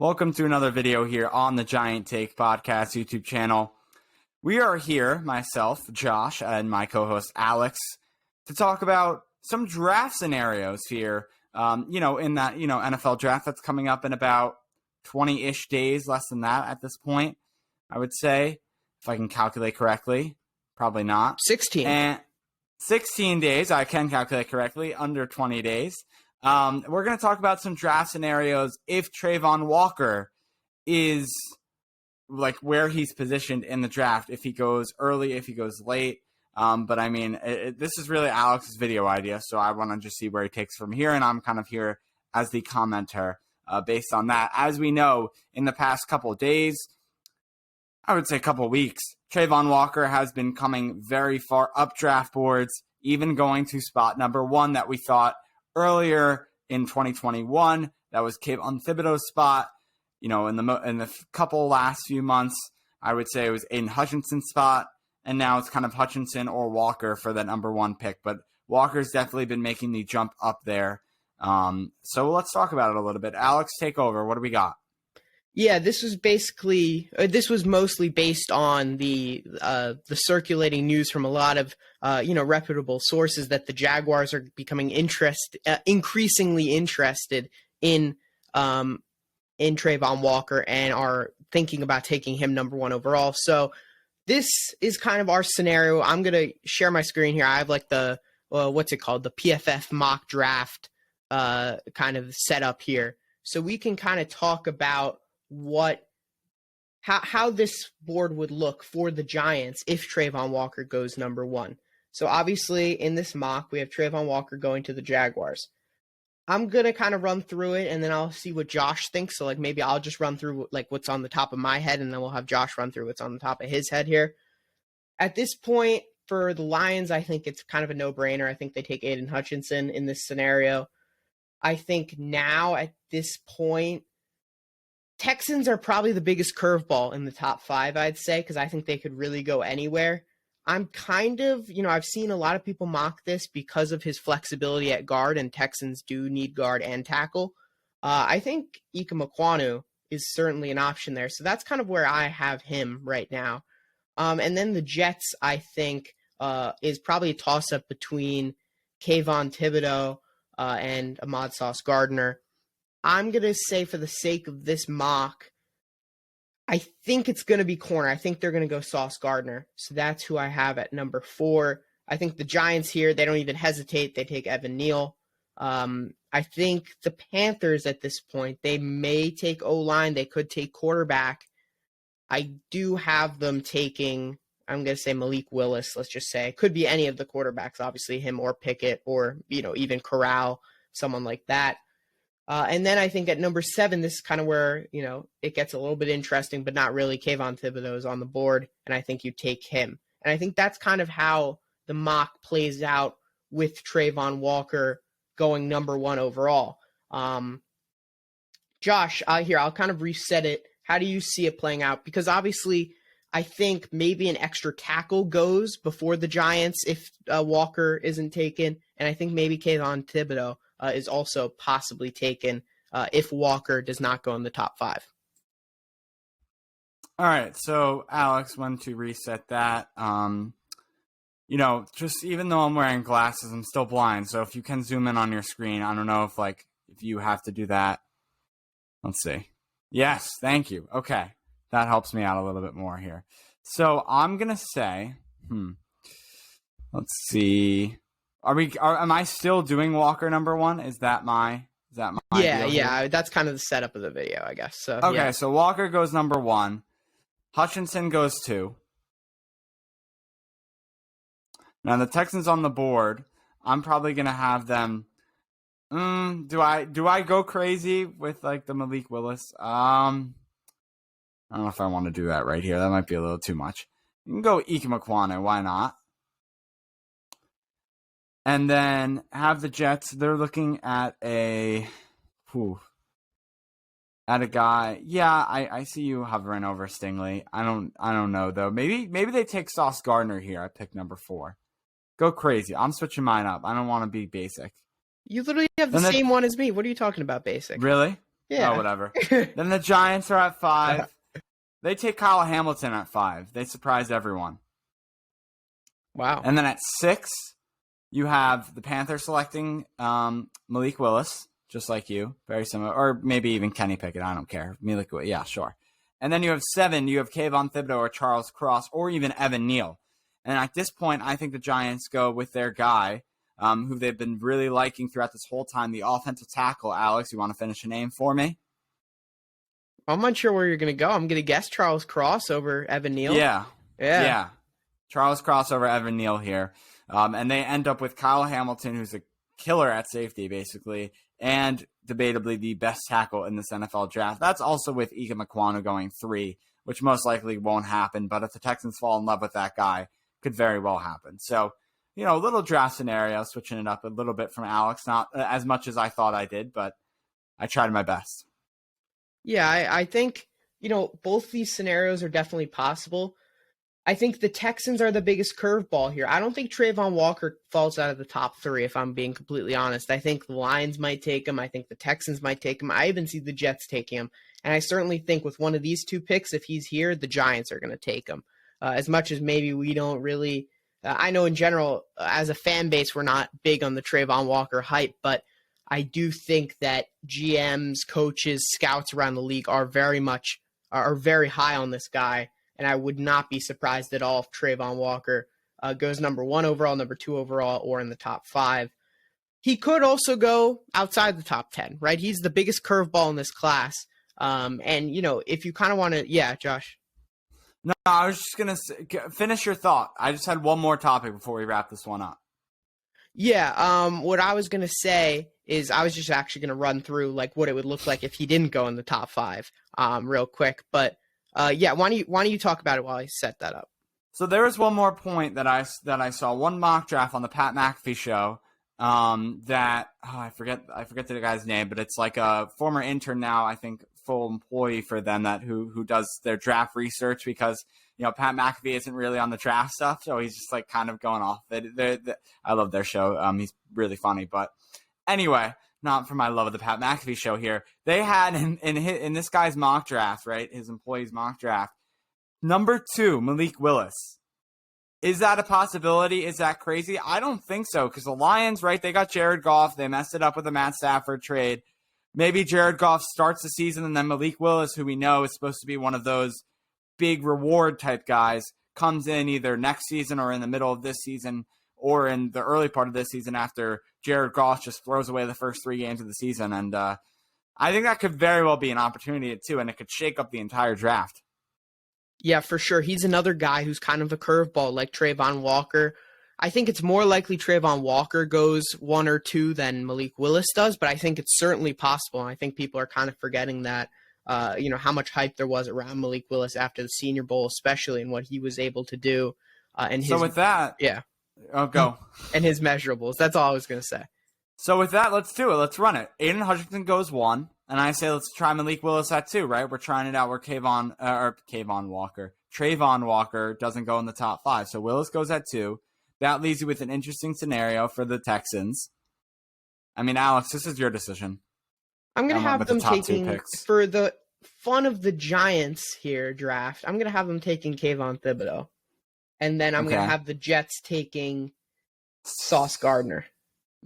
Welcome to another video here on the Giant Take Podcast YouTube channel. We are here, myself, Josh, and my co-host Alex, to talk about some draft scenarios here. In that NFL draft that's coming up in about 20-ish days, less than that at this point, I would say, if I can calculate correctly. Probably not. 16. And 16 days, I can calculate correctly, under 20 days. We're going to talk about some draft scenarios if Travon Walker is like where he's positioned in the draft, if he goes early, if he goes late. But I mean, this is really Alex's video idea, so I want to just see where he takes from here, and I'm kind of here as the commenter based on that. As we know, in the past couple of days, I would say couple of weeks, Travon Walker has been coming very far up draft boards, even going to spot number 1 that we thought earlier in 2021. That was Kayvon Thibodeaux's spot. In the couple last few months, I would say it was Aiden Hutchinson's spot, and now it's kind of Hutchinson or Walker for the number 1 pick. But Walker's definitely been making the jump up there. So let's talk about it a little bit. Alex, take over. What do we got? Yeah, this was mostly based on the circulating news from a lot of reputable sources that the Jaguars are becoming increasingly interested in Travon Walker and are thinking about taking him number 1 overall. So this is kind of our scenario. I'm gonna share my screen here. I have like the what's it called, the PFF mock draft kind of setup here, so we can kind of talk about how this board would look for the Giants if Travon Walker goes number 1. So obviously in this mock, we have Travon Walker going to the Jaguars. I'm going to kind of run through it, and then I'll see what Josh thinks. So maybe I'll just run through what's on the top of my head, and then we'll have Josh run through what's on the top of his head here. At this point, for the Lions, I think it's kind of a no-brainer. I think they take Aiden Hutchinson in this scenario. I think now at this point, Texans are probably the biggest curveball in the top 5, I'd say, because I think they could really go anywhere. I'm kind of, I've seen a lot of people mock this because of his flexibility at guard, and Texans do need guard and tackle. I think Ike Mekwonu is certainly an option there, so that's kind of where I have him right now. And then the Jets, I think, is probably a toss-up between Kayvon Thibodeaux and Ahmad Sauce Gardner. I'm going to say, for the sake of this mock, I think it's going to be corner. I think they're going to go Sauce Gardner. So that's who I have at number 4. I think the Giants here, they don't even hesitate. They take Evan Neal. I think the Panthers at this point, they may take O-line. They could take quarterback. I do have them taking, I'm going to say Malik Willis, let's just say. It could be any of the quarterbacks, obviously him or Pickett or, even Corral, someone like that. And then I think at number 7, this is kind of where, it gets a little bit interesting, but not really. Kayvon Thibodeaux is on the board, and I think you take him. And I think that's kind of how the mock plays out with Travon Walker going number 1 overall. Josh, here, I'll kind of reset it. How do you see it playing out? Because obviously, I think maybe an extra tackle goes before the Giants if Walker isn't taken, and I think maybe Kayvon Thibodeaux is also possibly taken if Walker does not go in the top 5. All right, so Alex, wanted to reset that. Just even though I'm wearing glasses, I'm still blind. So if you can zoom in on your screen, I don't know if you have to do that. Let's see. Yes, thank you. Okay, that helps me out a little bit more here. So I'm gonna say, let's see. Am I still doing Walker number 1? Is that my Yeah, that's kind of the setup of the video, I guess. So okay, yeah. So Walker goes number 1. Hutchinson goes 2. Now the Texans on the board, I'm probably gonna have them. Do I go crazy with the Malik Willis? I don't know if I want to do that right here. That might be a little too much. You can go Ike Mekwonu, why not? And then have the Jets. They're looking at a guy. Yeah, I see you hovering over Stingley. I don't know though. Maybe they take Sauce Gardner here. I pick number 4. Go crazy. I'm switching mine up. I don't want to be basic. You literally have the same one as me. What are you talking about, basic? Really? Yeah. Oh, whatever. Then the Giants are at 5. They take Kyle Hamilton at 5. They surprised everyone. Wow. And then at 6, you have the Panthers selecting Malik Willis, just like you, very similar, or maybe even Kenny Pickett. I don't care. Malik Willis, yeah, sure. And then you have 7. You have Kayvon Thibodeau or Charles Cross or even Evan Neal. And at this point, I think the Giants go with their guy, who they've been really liking throughout this whole time, the offensive tackle. Alex, you want to finish a name for me? I'm unsure where you're going to go. I'm going to guess Charles Cross over Evan Neal. Yeah. Charles Cross over Evan Neal here. And they end up with Kyle Hamilton, who's a killer at safety, basically, and debatably the best tackle in this NFL draft. That's also with Ika Mekwonu going 3, which most likely won't happen. But if the Texans fall in love with that guy, could very well happen. So, a little draft scenario, switching it up a little bit from Alex. Not as much as I thought I did, but I tried my best. Yeah, I think, both these scenarios are definitely possible. I think the Texans are the biggest curveball here. I don't think Travon Walker falls out of the top 3, if I'm being completely honest. I think the Lions might take him. I think the Texans might take him. I even see the Jets taking him. And I certainly think with one of these 2 picks, if he's here, the Giants are going to take him. As much as maybe we don't really I know in general, as a fan base, we're not big on the Travon Walker hype, but I do think that GMs, coaches, scouts around the league are very high on this guy. And I would not be surprised at all if Travon Walker goes number 1 overall, number 2 overall, or in the top 5. He could also go outside the top 10, right? He's the biggest curveball in this class. And, if you kind of want to, yeah, Josh. No, I was just going to finish your thought. I just had one more topic before we wrap this one up. Yeah, what I was going to say is I was just actually going to run through like what it would look like if he didn't go in the top 5 real quick. But yeah, why don't you talk about it while I set that up? So there was one more point that I saw, one mock draft on the Pat McAfee show I forget the guy's name, but it's like a former intern now, I think full employee for them who does their draft research because Pat McAfee isn't really on the draft stuff, so he's just like kind of going off. I love their show. He's really funny, but anyway, not for my love of the Pat McAfee show here. They had in this guy's mock draft, right? His employee's mock draft, number 2, Malik Willis. Is that a possibility? Is that crazy? I don't think so, because the Lions, right, they got Jared Goff. They messed it up with the Matt Stafford trade. Maybe Jared Goff starts the season, and then Malik Willis, who we know is supposed to be one of those big reward type guys, comes in either next season or in the middle of this season or in the early part of this season after Jared Goff just throws away the first 3 games of the season. And I think that could very well be an opportunity, too, and it could shake up the entire draft. Yeah, for sure. He's another guy who's kind of a curveball like Travon Walker. I think it's more likely Travon Walker goes 1 or 2 than Malik Willis does, but I think it's certainly possible. And I think people are kind of forgetting that, how much hype there was around Malik Willis after the Senior Bowl, especially, and what he was able to do. So with that, yeah. Oh, go. And his measurables. That's all I was going to say. So with that, let's do it. Let's run it. Aiden Hutchinson goes 1. And I say let's try Malik Willis at 2, right? We're trying it out where Travon Walker doesn't go in the top 5. So Willis goes at 2. That leaves you with an interesting scenario for the Texans. I mean, Alex, this is your decision. I'm going to have them taking, for the fun of the Giants here draft, I'm going to have them taking Kayvon Thibodeau. And then I'm going to have the Jets taking Sauce Gardner.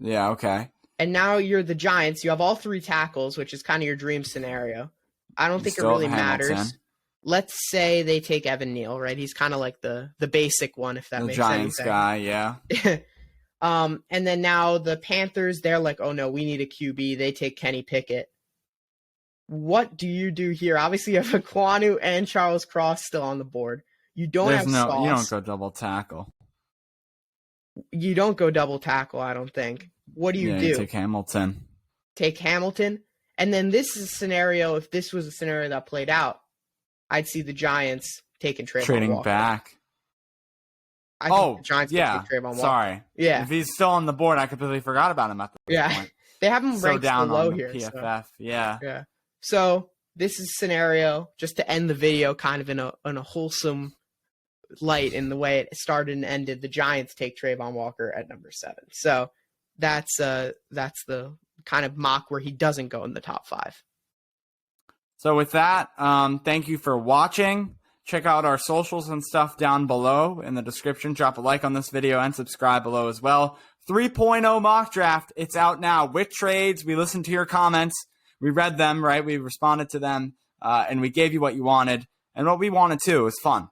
Yeah, okay. And now you're the Giants. You have all 3 tackles, which is kind of your dream scenario. I don't think it really matters. Let's say they take Evan Neal, right? He's kind of like the basic one, if that makes sense. The Giants guy, yeah. And then now the Panthers, they're like, oh no, we need a QB. They take Kenny Pickett. What do you do here? Obviously, you have Mekwonu and Charles Cross still on the board. You don't have Sauce. You don't go double tackle. You don't go double tackle, I don't think. What do you do? You take Hamilton. Take Hamilton. And then this is a scenario, if this was a scenario that played out, I'd see the Giants taking Travon Walker. Trading back. I think the Giants take Travon Walker. Sorry. Yeah. If he's still on the board, I completely forgot about him at this point. They have him ranked down low on here. PFF. So. Yeah. So this is a scenario, just to end the video kind of in a wholesome light in the way it started and ended. The Giants take Travon Walker at number 7. So that's the kind of mock where he doesn't go in the top 5. So with that, thank you for watching. Check out our socials and stuff down below in the description. Drop a like on this video and subscribe below as well. 3.0 mock draft. It's out now with trades. We listened to your comments. We read them, right? We responded to them, and we gave you what you wanted. And what we wanted too. It was fun.